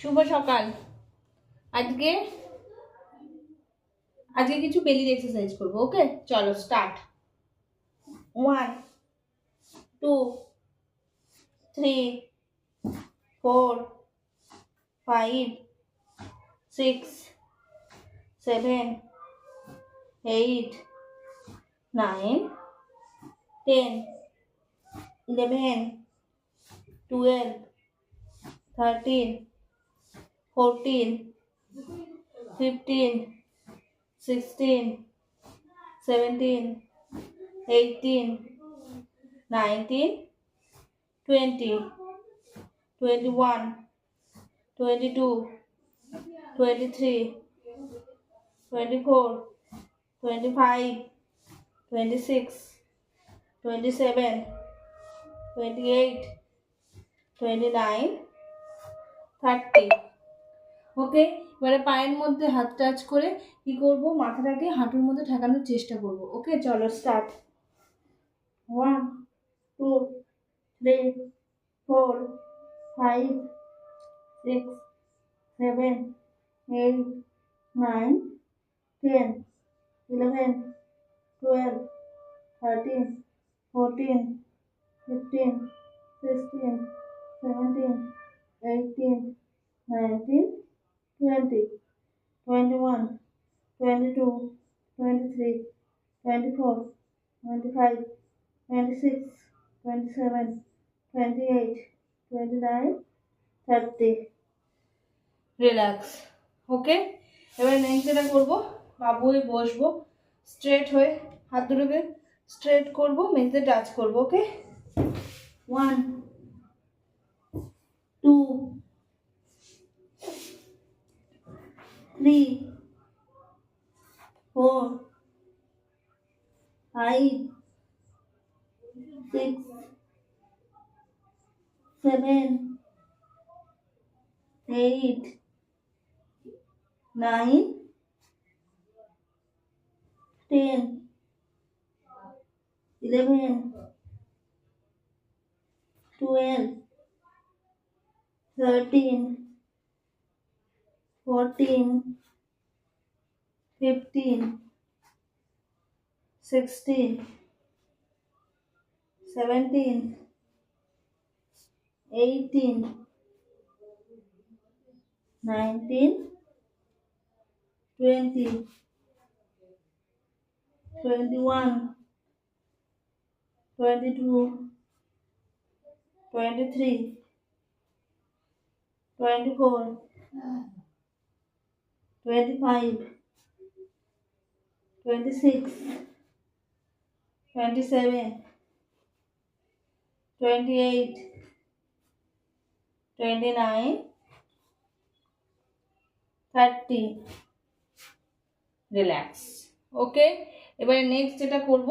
শুভ সকাল। আজকে আজকে কিছু বেলির এক্সারসাইজ করবো। ওকে, চলো স্টার্ট। 1 2 3 4 5 6 7 8 9 10 11 12 13 14 15 16 17 18 19 20 21 22 23 24 25 26 27 28 29 30। ওকে, এবারে পায়ের মধ্যে হাত টাচ করে কি করব, মাথাটাকে হাঁটুর মধ্যে ঠেকানোর চেষ্টা করব। ওকে, চলো স্টার্ট। 1 2 3 4 5 6 7 8 9 10 11 12 13 14 15 16 17 18 19 20 21 22 23 24 25 26 27 28 29 30। রিল্যাক্স। ওকে, এবার নেক্সট যেটা করবো, বাবু হয়ে বসবো, স্ট্রেট হয়ে হাত দুটোকে স্ট্রেট করবো, মেঝেতে টাচ করবো। ওকে, 1 2 3 4 5 6 7 8 9 10 11 12 13 14 15 16 17 18 19 20 21 22 23 24 25 26 27 28 29 30। রিল্যাক্স। ওকে, এবারে নেক্সট যেটা করব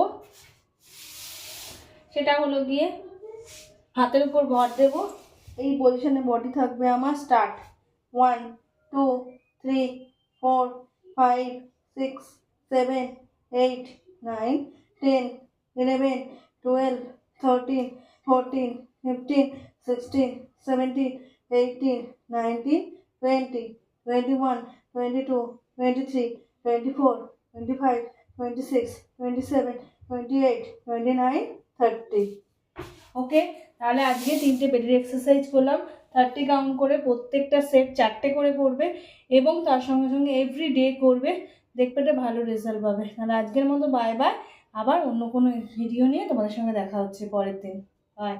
সেটা হলো গিয়ে হাতের উপর ভর দেব, এই পজিশনে বডি থাকবে আমার। স্টার্ট। 1 2 3 4 5 6 7 8 9 10 11 12 13 14 15 16 17 18 19 20 21 22 23 24 25 26 27 28 29 30। ওকে, তাহলে আজকে 3টে পেটের এক্সারসাইজ করলাম। 30 কাউন্ট করে প্রত্যেকটা সেট 4টে করে করবে এবং তার সঙ্গে সঙ্গে এভরি ডে করবে, দেখবে ভালো রেজাল্ট পাবে। তাহলে আজকের মতো বাই বাই, আবার অন্য কোনো ভিডিও নিয়ে তোমাদের সঙ্গে দেখা হচ্ছে পরের দিন। বাই।